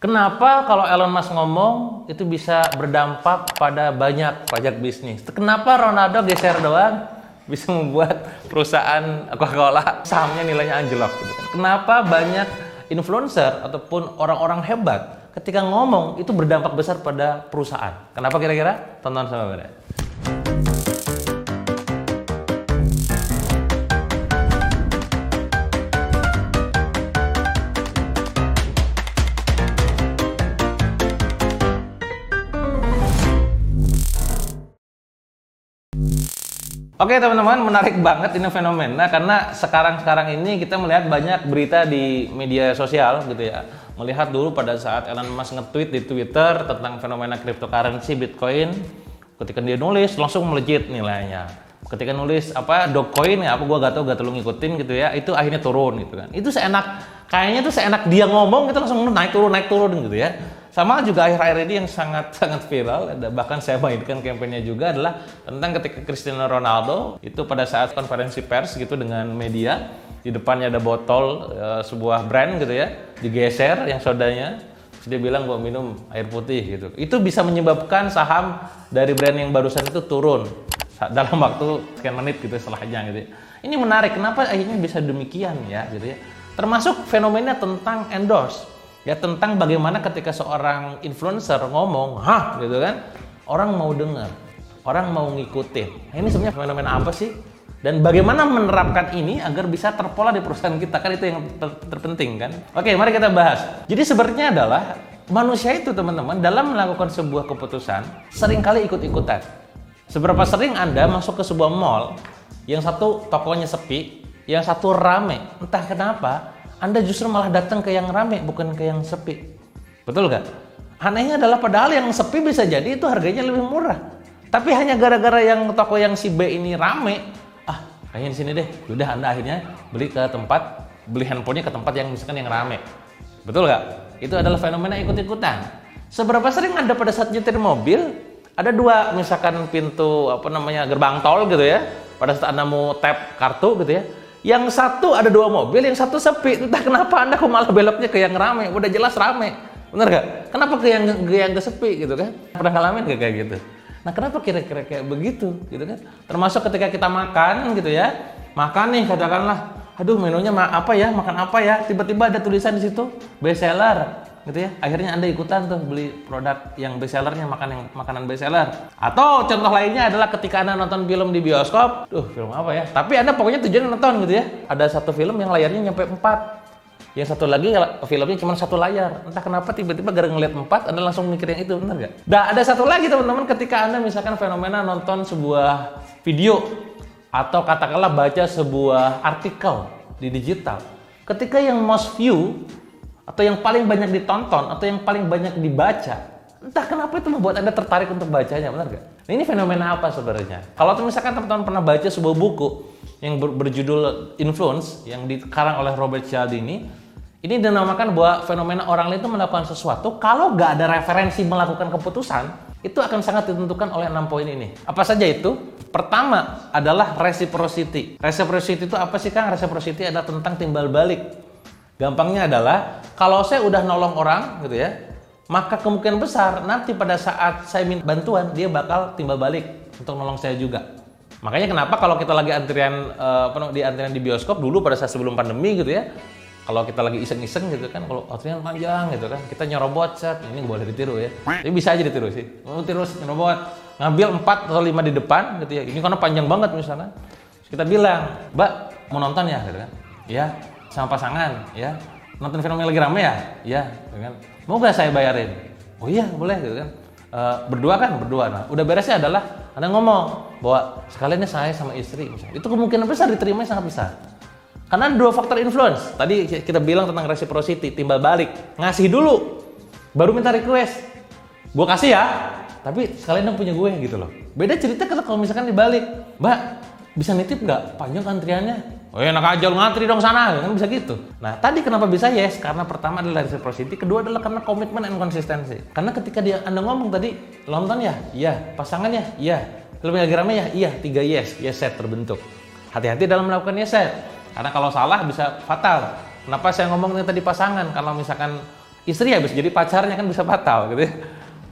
Kenapa kalau Elon Musk ngomong itu bisa berdampak pada banyak pajak bisnis? Kenapa Ronaldo geser doang bisa membuat perusahaan Coca-Cola sahamnya nilainya anjlok gitu kan? Kenapa banyak influencer ataupun orang-orang hebat ketika ngomong itu berdampak besar pada perusahaan? Kenapa kira-kira? Tonton sama Beda. Oke teman-teman, menarik banget ini fenomena karena sekarang ini kita melihat banyak berita di media sosial gitu ya. Melihat dulu pada saat Elon Musk nge-tweet di Twitter tentang fenomena cryptocurrency Bitcoin, ketika dia nulis langsung melejit nilainya. Ketika nulis Dogecoin ya gua gak tau lu ngikutin gitu ya, itu akhirnya turun gitu kan. Itu kayaknya seenak dia ngomong itu langsung naik turun gitu ya. Sama juga akhir-akhir ini yang sangat viral, bahkan saya mainkan kampanye juga adalah tentang ketika Cristiano Ronaldo itu pada saat konferensi pers gitu dengan media, di depannya ada botol sebuah brand gitu ya, digeser yang sodanya, terus dia bilang gua minum air putih gitu. Itu bisa menyebabkan saham dari brand yang barusan itu turun dalam waktu sekian menit gitu setelahnya gitu ya. Ini menarik, kenapa akhirnya bisa demikian ya gitu ya. Termasuk fenomena tentang endorse. Ya tentang bagaimana ketika seorang influencer ngomong, gitu kan, orang mau dengar, orang mau ngikutin. Nah, ini sebenarnya fenomena apa sih? Dan bagaimana menerapkan ini agar bisa terpola di perusahaan kita, kan itu yang terpenting kan? Oke, mari kita bahas. Jadi sebenarnya adalah manusia itu teman-teman dalam melakukan sebuah keputusan seringkali ikut-ikutan. Seberapa sering Anda masuk ke sebuah mall, yang satu tokonya sepi, yang satu rame, entah kenapa Anda justru malah datang ke yang rame, bukan ke yang sepi. Betul gak? Anehnya adalah padahal yang sepi bisa jadi itu harganya lebih murah. Tapi hanya gara-gara yang toko yang si B ini rame, kayaknya di sini deh. Udah Anda akhirnya beli handphonenya ke tempat yang misalkan yang rame. Betul gak? Itu adalah fenomena ikut-ikutan. Seberapa sering Anda pada saat nyetir mobil, ada dua misalkan pintu gerbang tol gitu ya. Pada saat Anda mau tap kartu gitu ya. Yang satu ada dua mobil, yang satu sepi. Entah kenapa Anda kok malah beloknya ke yang rame. Udah jelas rame, bener gak? Kenapa ke yang sepi gitu kan? Pernah ngalamin gak kayak gitu? Nah kenapa kira-kira kayak begitu gitu kan? Termasuk ketika kita makan gitu ya. Makan nih katakanlah, aduh menunya makan apa ya? Tiba-tiba ada tulisan di situ best seller gitu ya. Akhirnya Anda ikutan tuh beli produk yang best sellernya, makanan best seller. Atau contoh lainnya adalah ketika Anda nonton film di bioskop, film apa ya? Tapi Anda pokoknya tujuan nonton gitu ya. Ada satu film yang layarnya nyampe 4. Yang satu lagi filmnya cuma satu layar. Entah kenapa tiba-tiba gara-gara ngeliat 4 Anda langsung mikir yang itu, benar gak? Nah, ada satu lagi teman-teman, ketika Anda misalkan fenomena nonton sebuah video atau katakanlah baca sebuah artikel di digital. Ketika yang most view atau yang paling banyak ditonton atau yang paling banyak dibaca, entah kenapa itu membuat Anda tertarik untuk bacanya, benar gak? Nah, ini fenomena apa sebenarnya? Kalau misalkan teman-teman pernah baca sebuah buku yang berjudul Influence yang dikarang oleh Robert Cialdini, ini dinamakan bahwa fenomena orang lain itu melakukan sesuatu kalau gak ada referensi melakukan keputusan, itu akan sangat ditentukan oleh 6 poin ini. Apa saja itu? Pertama adalah reciprocity. Reciprocity itu apa sih Kang? Reciprocity adalah tentang timbal balik. Gampangnya adalah kalau saya udah nolong orang gitu ya, maka kemungkinan besar nanti pada saat saya minta bantuan dia bakal timbal balik untuk nolong saya juga. Makanya kenapa kalau kita lagi antrian di bioskop dulu pada saat sebelum pandemi gitu ya, kalau kita lagi iseng-iseng gitu kan, kalau antrian panjang gitu kan, kita nyerobot ini boleh ditiru ya. Tapi bisa aja ditiru sih. Terus nyerobot, ngambil 4 atau 5 di depan gitu ya. Ini karena panjang banget misalnya. Terus kita bilang, "Mbak, mau nonton ya?" gitu kan. "Iya." Sama pasangan ya, nonton film yang lagi rame ya, iya kan, mau gak saya bayarin? Oh iya boleh gitu kan. Berdua. Nah udah beresnya adalah Anda ngomong bahwa sekalian saya sama istri misalnya. Itu kemungkinan besar diterima sangat besar karena ada 2 faktor influence. Tadi kita bilang tentang reciprocity, timbal balik, ngasih dulu baru minta request. Gue kasih ya, tapi sekalian dong punya gue gitu loh. Beda cerita kalau misalkan dibalik, "Mbak, bisa nitip nggak? Panjang antriannya." "Oh enak aja lu ngantri dong sana," kan bisa gitu. Nah tadi kenapa bisa yes? Karena pertama adalah reciprocity, kedua adalah karena komitmen dan konsistensi. Karena ketika Anda ngomong tadi, nonton ya? Iya. Pasangan ya? Iya. Film lagi rame ya? Iya. 3 yes set terbentuk. Hati-hati dalam melakukan yes set. Karena kalau salah bisa fatal. Kenapa saya ngomongnya tadi pasangan? Kalau misalkan istri ya bisa jadi pacarnya, kan bisa fatal gitu ya.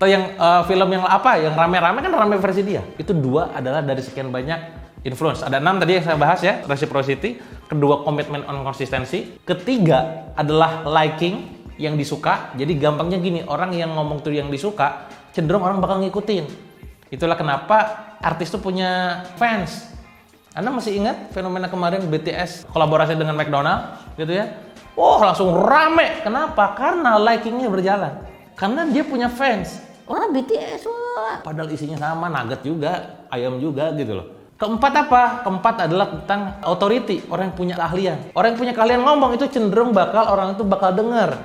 Atau yang film yang apa, yang rame-rame kan rame versi dia. Itu 2 adalah dari sekian banyak influence. Ada 6 tadi yang saya bahas ya, reciprocity. Kedua, commitment on consistency. Ketiga adalah liking, yang disuka. Jadi gampangnya gini, orang yang ngomong tuh yang disuka, cenderung orang bakal ngikutin. Itulah kenapa artis tuh punya fans. Anda masih ingat fenomena kemarin BTS kolaborasi dengan McDonald gitu ya? Oh, langsung rame. Kenapa? Karena likingnya berjalan. Karena dia punya fans. Wah, BTS, wah. Padahal isinya sama, nugget juga, ayam juga gitu loh. Keempat apa? Keempat adalah tentang authority, orang yang punya keahlian. Orang yang punya keahlian ngomong itu cenderung orang itu bakal denger.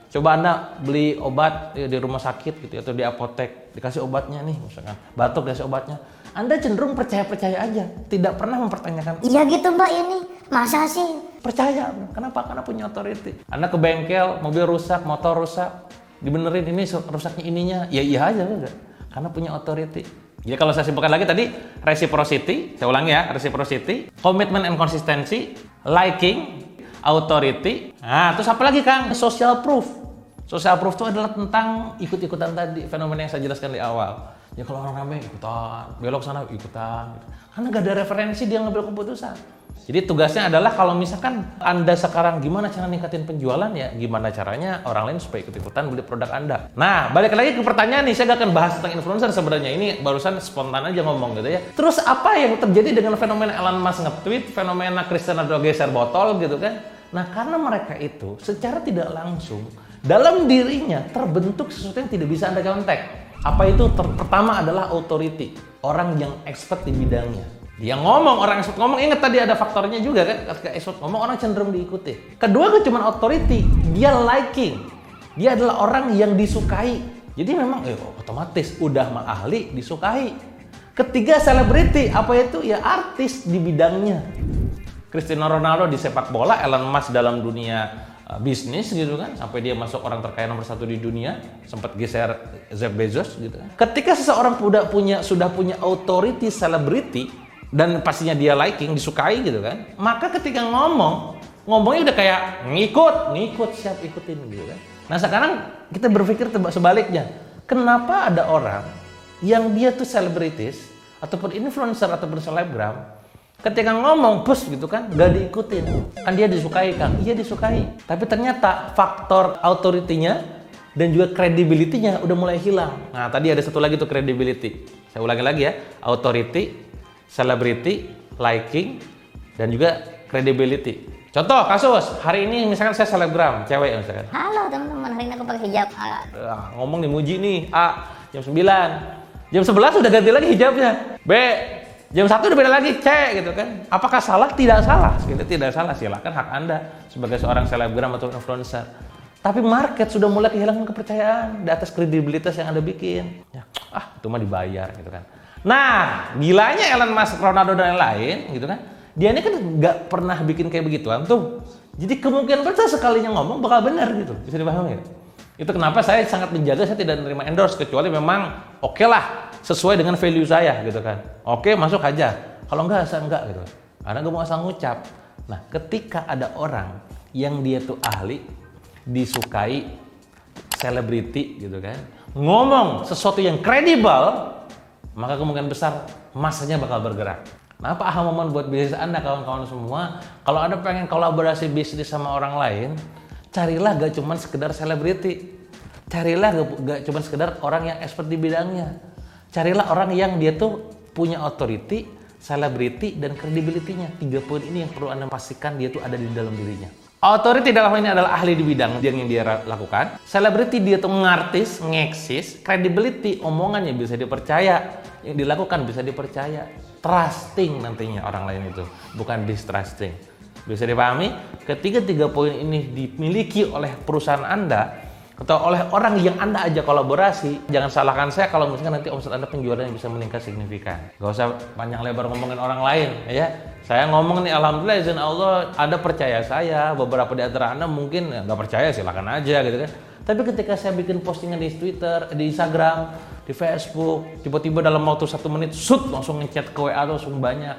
Coba Anda beli obat di rumah sakit gitu atau di apotek, dikasih obatnya nih, misalkan batuk dikasih obatnya. Anda cenderung percaya-percaya aja, tidak pernah mempertanyakan. Iya gitu Mbak, ini masa sih? Percaya. Kenapa? Karena punya authority. Anda ke bengkel, mobil rusak, motor rusak, dibenerin, ini rusaknya ininya, ya iya aja enggak. Karena punya authority. Jadi kalau saya simpulkan lagi tadi, reciprocity, saya ulangi ya, reciprocity, commitment and consistency, liking, authority. Nah, terus apa lagi Kang? Social proof. Social proof itu adalah tentang ikut-ikutan tadi, fenomena yang saya jelaskan di awal. Ya kalau orang rame ikutan, belok sana ikutan. Karena gak ada referensi dia ngambil keputusan. Jadi tugasnya adalah kalau misalkan Anda sekarang gimana cara ningkatin penjualan, ya gimana caranya orang lain supaya ikut-ikutan beli produk Anda. Nah, balik lagi ke pertanyaan nih, saya gak akan bahas tentang influencer sebenarnya. Ini barusan spontan aja ngomong gitu ya. Terus apa yang terjadi dengan fenomena Elon Musk nge-tweet, fenomena Cristiano Ronaldo geser botol gitu kan? Nah, karena mereka itu secara tidak langsung dalam dirinya terbentuk sesuatu yang tidak bisa Anda contek. Apa itu? Pertama adalah authority, orang yang expert di bidangnya. Dia ngomong, orang expert ngomong, ingat tadi ada faktornya juga kan, ketika expert ngomong orang cenderung diikuti. Kedua, itu cuma authority, dia liking. Dia adalah orang yang disukai. Jadi memang otomatis udah mah ahli, disukai. Ketiga, selebriti, apa itu? Ya artis di bidangnya. Cristiano Ronaldo di sepak bola, Elon Musk dalam dunia bisnis gitu kan, sampai dia masuk orang terkaya nomor 1 di dunia, sempat geser Jeff Bezos gitu kan. Ketika seseorang sudah punya authority, celebrity, dan pastinya dia liking, disukai gitu kan, maka ketika ngomongnya udah kayak ngikut, siap ikutin gitu kan. Nah sekarang kita berpikir sebaliknya, kenapa ada orang yang dia tuh selebritis, ataupun influencer, ataupun selebgram, ketika ngomong bus gitu kan, gak diikutin. Kan dia disukai Kang, iya disukai. Tapi ternyata faktor authority-nya dan juga credibility-nya udah mulai hilang. Nah tadi ada satu lagi tuh credibility. Saya ulangi lagi ya, authority, celebrity, liking, dan juga credibility. Contoh kasus, hari ini misalkan saya selebgram, cewek misalkan. Halo teman-teman, hari ini aku pakai hijab A. Ngomong dimuji nih, A, jam 9. Jam 11 udah ganti lagi hijabnya. B, jam 1 udah beda lagi, C gitu kan. Apakah salah? Tidak salah. Tidak salah, silakan hak Anda sebagai seorang selebgram atau influencer. Tapi market sudah mulai kehilangan kepercayaan di atas kredibilitas yang Anda bikin. Ya, itu mah dibayar gitu kan. Nah, gilanya Elon Musk, Ronaldo dan lain-lain gitu kan. Dia ini kan nggak pernah bikin kayak begituan tuh. Jadi kemungkinan besar sekalinya ngomong bakal benar gitu. Bisa dipahami ya? Itu kenapa saya sangat menjaga, saya tidak menerima endorse kecuali memang oke lah sesuai dengan value saya gitu kan. Oke, masuk aja. Kalau enggak, saya enggak gitu. Karena gue mau asal ngucap. Nah, ketika ada orang yang dia tuh ahli, disukai, selebriti gitu kan, ngomong sesuatu yang kredibel, maka kemungkinan besar masanya bakal bergerak. Nah, apa aha momen buat bisnis Anda kawan-kawan semua? Kalau Anda pengen kolaborasi bisnis sama orang lain, carilah gak cuma sekedar selebriti. Carilah gak cuma sekedar orang yang expert di bidangnya. Carilah orang yang dia tuh punya authority, celebrity, dan credibility-nya. 3 poin ini yang perlu Anda pastikan dia tuh ada di dalam dirinya. Authority dalam hal ini adalah ahli di bidang yang dia lakukan. Celebrity dia tuh ngartis, ngeksis. Credibility, omongannya bisa dipercaya. Yang dilakukan bisa dipercaya. Trusting nantinya orang lain itu, bukan distrusting. Bisa dipahami? Ketika 3 poin ini dimiliki oleh perusahaan Anda, atau oleh orang yang Anda ajak kolaborasi, jangan salahkan saya kalau misalkan nanti omset Anda penjualannya bisa meningkat signifikan. Gak usah panjang lebar ngomongin orang lain ya. Saya ngomong nih, alhamdulillah izin Allah Anda percaya saya. Beberapa di antara Anda mungkin nggak percaya, silakan aja gitu kan. Tapi ketika saya bikin postingan di Twitter, di Instagram, di Facebook, tiba-tiba dalam waktu 1 menit langsung ngechat ke WA langsung banyak.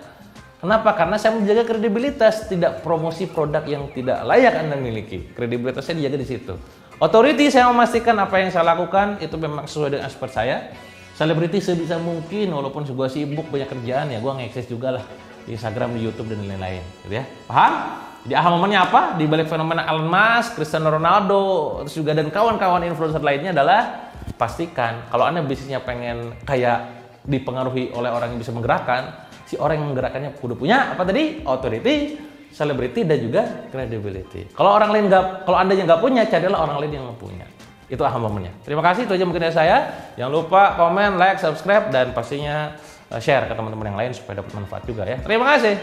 Kenapa? Karena saya menjaga kredibilitas, tidak promosi produk yang tidak layak Anda miliki. Kredibilitasnya dijaga di situ. Authority, saya memastikan apa yang saya lakukan itu memang sesuai dengan expert saya. Selebriti sebisa mungkin, walaupun gue sibuk banyak kerjaan ya, gue nge-access juga lah di Instagram, di YouTube dan lain-lain, gitu ya. Paham? Jadi aha momennya apa? Di balik fenomena Elon Musk, Cristiano Ronaldo, terus juga dan kawan-kawan influencer lainnya adalah pastikan kalau Anda bisnisnya pengen kayak dipengaruhi oleh orang yang bisa menggerakkan, si orang yang menggerakkannya kudu punya apa tadi? Authority, celebrity dan juga credibility. Kalau orang lain nggak, kalau Anda yang nggak punya, carilah orang lain yang punya. Itu aha momennya. Terima kasih, itu aja mungkin dari saya. Jangan lupa komen, like, subscribe dan pastinya share ke teman-teman yang lain supaya dapat manfaat juga ya. Terima kasih.